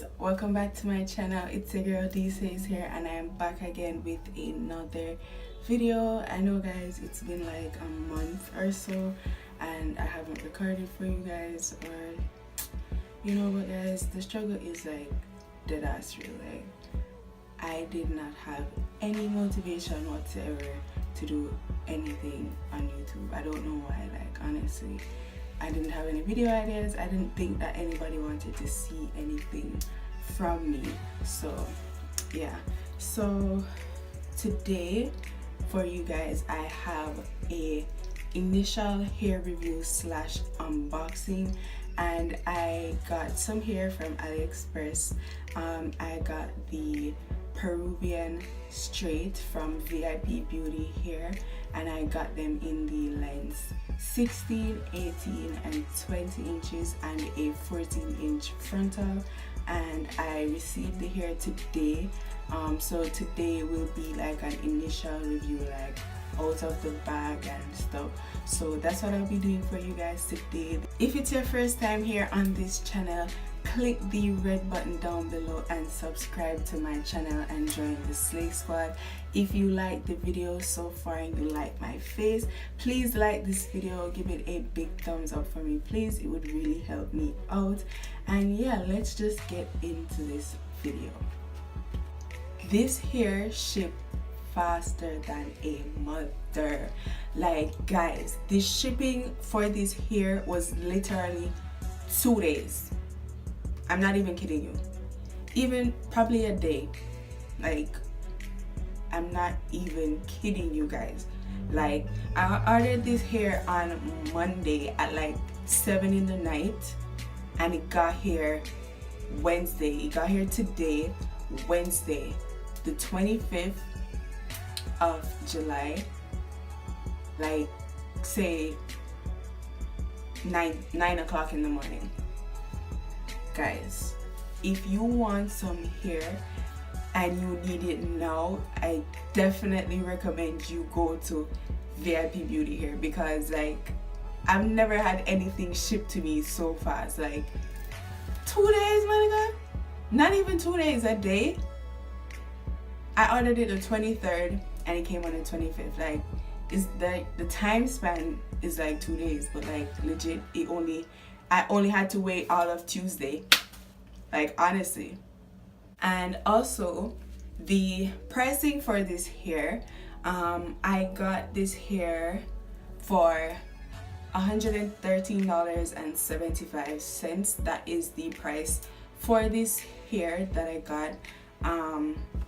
guys, welcome back to my channel. It's your girl D6 here, and I'm back again with another video. I know guys, it's been like a month or so and I haven't recorded for you guys, or you know what guys, the struggle is like dead ass real. Like I did not have any motivation whatsoever to do anything on YouTube. I don't know why, like honestly. I didn't have any video ideas. I didn't think that anybody wanted to see anything from me. So yeah, so today for you guys I have a initial hair review slash unboxing, and I got some hair from AliExpress. I got the Peruvian straight from VIP Beauty Hair, and I got them in the lengths 16, 18 and 20 inches and a 14-inch frontal, and I received the hair today. So today will be like an initial review, like out of the bag and stuff. So that's what I'll be doing for you guys today. If it's your first time here on this channel, click the red button down below and subscribe to my channel and join the Slay Squad. If you like the video so far and you like my face, please like this video, give it a big thumbs up for me please. It would really help me out. And yeah, let's just get into this video. This hair shipped faster than a mother. Like guys, the shipping for this hair was literally 2 days. I'm not even kidding you. Even probably a day. Like I'm not even kidding you guys. Like I ordered this hair on Monday at like 7 in the night, and it got here Wednesday. It got here today, Wednesday, the 25th of July, like say 9 o'clock in the morning. Guys, if you want some hair and you need it now, I definitely recommend you go to VIP Beauty Hair, because like I've never had anything shipped to me so fast. Like 2 days, my nigga. Not even 2 days, a day. I ordered it the 23rd and it came on the 25th. Like is the time span is like 2 days, but like legit I only had to wait all of Tuesday, like honestly. And also the pricing for this hair, I got this hair for $113.75. That is the price for this hair that I got.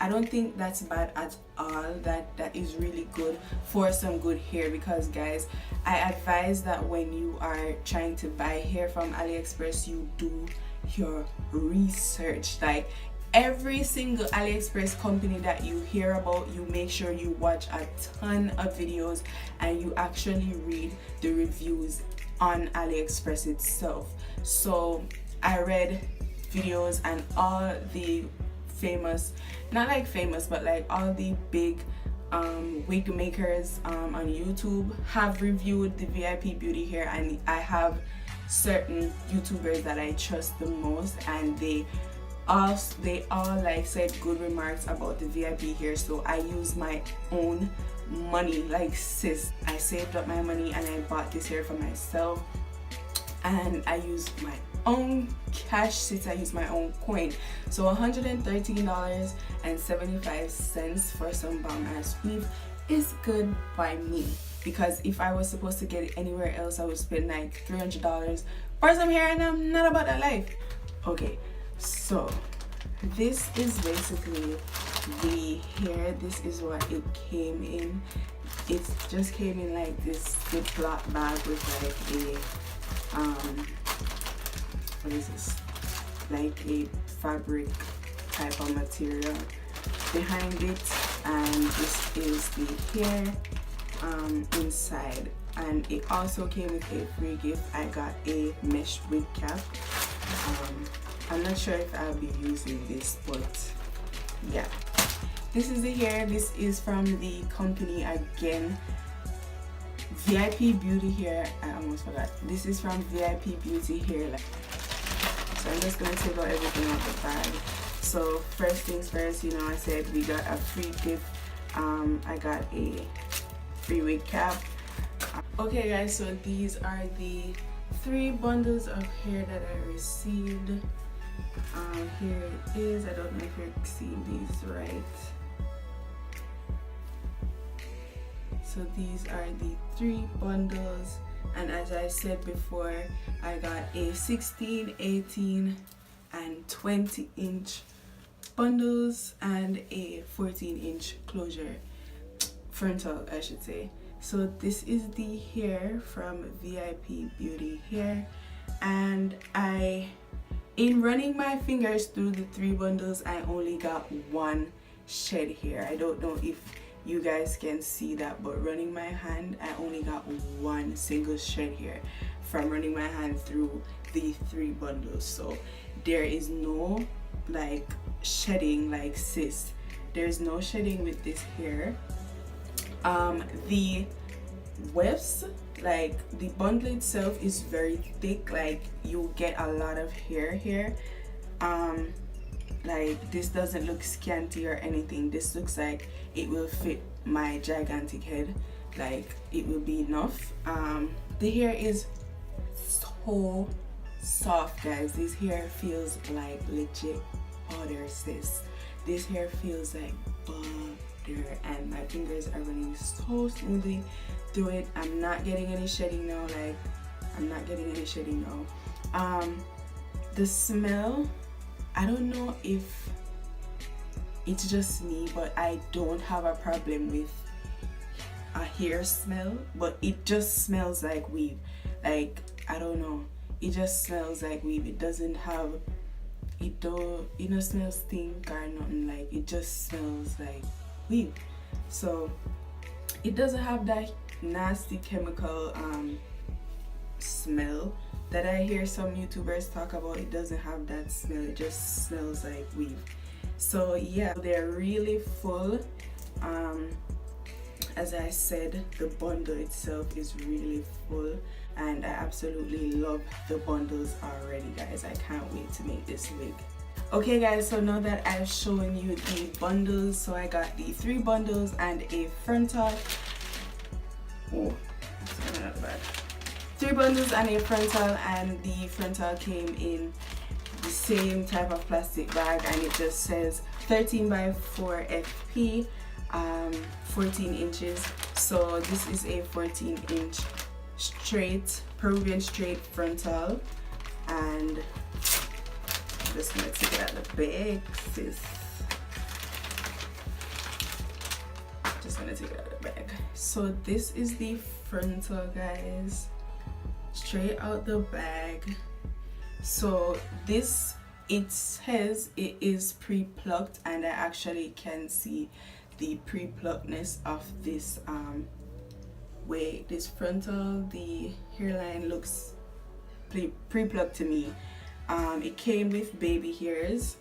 I don't think that's bad at all. That is really good for some good hair, because guys, I advise that when you are trying to buy hair from AliExpress, you do your research. Like every single AliExpress company that you hear about, you make sure you watch a ton of videos and you actually read the reviews on AliExpress itself. So I read videos, and all the famous, not like famous, but like all the big wig makers on YouTube have reviewed the VIP Beauty Hair, and I have certain YouTubers that I trust the most, and they all like said good remarks about the VIP hair. So I use my own money, like sis, I saved up my money and I bought this hair for myself, and I used my own cash since I use my own coin. So $113.75 for some bomb ass weave is good by me, because if I was supposed to get it anywhere else, I would spend like $300 for some hair, and I'm not about that life. Okay, so this is basically the hair. This is what it came in. It just came in like this Ziploc bag with like a what is this, like a fabric type of material behind it, and this is the hair inside. And it also came with a free gift. I got a mesh wig cap. I'm not sure if I'll be using this, but yeah, this is the hair. This is from the company again, VIP Beauty Hair. I almost forgot. This is from VIP Beauty Hair. So I'm just gonna take out everything out the bag. So first things first, you know, I said we got a free gift. I got a free wig cap. Okay guys, so these are the 3 bundles of hair that I received. Here it is. I don't know if you're seeing these right. So these are the 3 bundles, and as I said before, I got a 16, 18 and 20 inch bundles and a 14 inch closure, frontal I should say. So this is the hair from VIP Beauty Hair, and in running my fingers through the 3 bundles, I only got 1 shed here. I don't know if you guys can see that, but running my hand, I only got 1 single shed here from running my hand through the 3 bundles. So there is no like shedding like sis. There's no shedding with this hair. The wefts, like the bundle itself is very thick, like you get a lot of hair here. Like this doesn't look scanty or anything. This looks like it will fit my gigantic head, like it will be enough. The hair is so soft guys. This hair feels like legit butter sis. This hair feels like butter, and my fingers are running so smoothly through it. I'm not getting any shedding now, like I'm not getting any shedding now. The smell, I don't know if it's just me, but I don't have a problem with a hair smell, but it just smells like weave. Like I don't know, it just smells like weave. It doesn't have, it don't, you know, smell stink or nothing. Like it just smells like weave. So it doesn't have that nasty chemical smell that I hear some YouTubers talk about. It doesn't have that smell. It just smells like weave. So yeah, they're really full. As I said, the bundle itself is really full, and I absolutely love the bundles already guys. I can't wait to make this wig. Okay guys, so now that I've shown you the bundles, so I got the 3 bundles and a frontal. Oh, that's not bad. 3 bundles and a frontal, and the frontal came in the same type of plastic bag, and it just says 13 by 4 FP, 14 inches. So this is a 14 inch straight, Peruvian straight frontal, and I'm just gonna take it out of the bag, sis. Just gonna take it out of the bag. So this is the frontal guys, straight out the bag. So this, it says it is pre-plucked, and I actually can see the pre-pluckedness of this way. This frontal, the hairline looks pre-plucked to me. It came with baby hairs.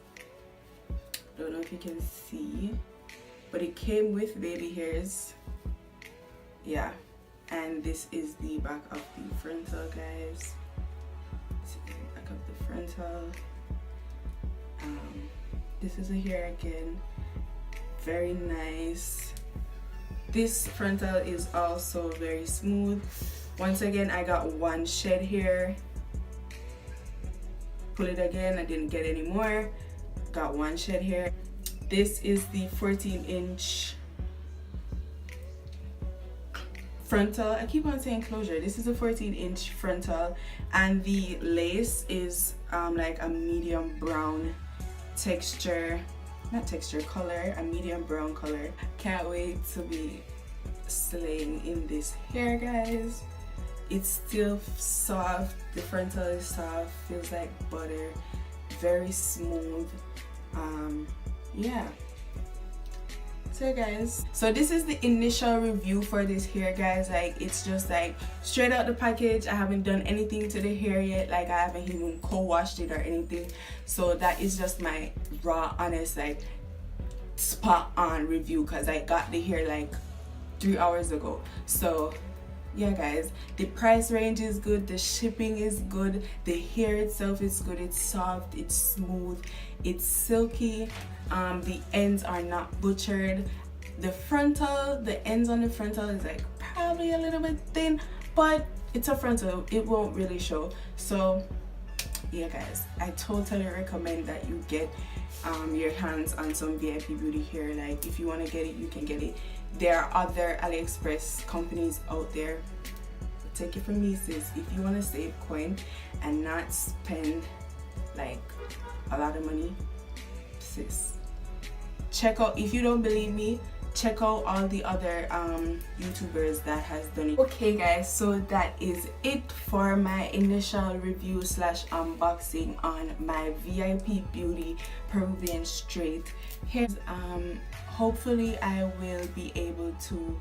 Don't know if you can see, but it came with baby hairs. Yeah, and this is the back of the frontal guys. This is the back of the frontal. This is a hair again, very nice. This frontal is also very smooth. Once again, I got 1 shed here. Pull it again, I didn't get any more. Got 1 shed here. This is the 14 inch frontal. I keep on saying closure. This is a 14 inch frontal, and the lace is like a medium brown texture, not texture, color, a medium brown color. Can't wait to be slaying in this hair guys. It's still soft, the frontal is soft, feels like butter, very smooth. Yeah, so guys, so this is the initial review for this hair guys. Like it's just like straight out the package. I haven't done anything to the hair yet, like I haven't even co-washed it or anything. So that is just my raw, honest, like spot on review, because I got the hair like 3 hours ago. So yeah guys, the price range is good, the shipping is good, the hair itself is good, it's soft, it's smooth, it's silky, the ends are not butchered. The ends on the frontal is like probably a little bit thin, but it's a frontal, it won't really show. So yeah guys, I totally recommend that you get your hands on some VIP beauty hair. Like if you want to get it, you can get it. There are other AliExpress companies out there. Take it from me sis, if you want to save coin and not spend like a lot of money, sis, check out, if you don't believe me, check out all the other YouTubers that has done it. Okay guys, so that is it for my initial review slash unboxing on my VIP Beauty Peruvian straight hair. Hopefully I will be able to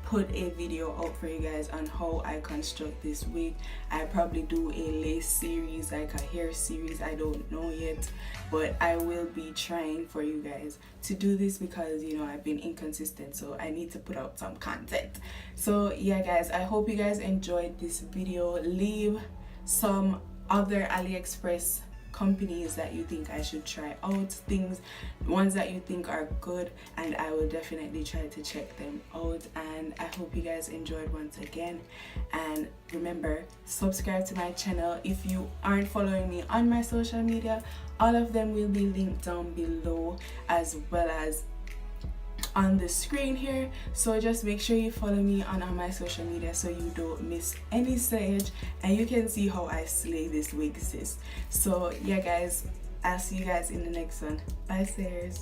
put a video out for you guys on how I construct this wig. I probably do a lace series, like a hair series, I don't know yet, but I will be trying for you guys to do this because you know I've been inconsistent, so I need to put out some content. So yeah guys, I hope you guys enjoyed this video. Leave some other AliExpress companies that you think I should try out, ones that you think are good, and I will definitely try to check them out. And I hope you guys enjoyed once again, and remember, subscribe to my channel. If you aren't following me on my social media, all of them will be linked down below as well as on the screen here, so just make sure you follow me on all my social media so you don't miss any slayage and you can see how I slay this wig sis. So yeah guys, I'll see you guys in the next one. Bye, Sayers.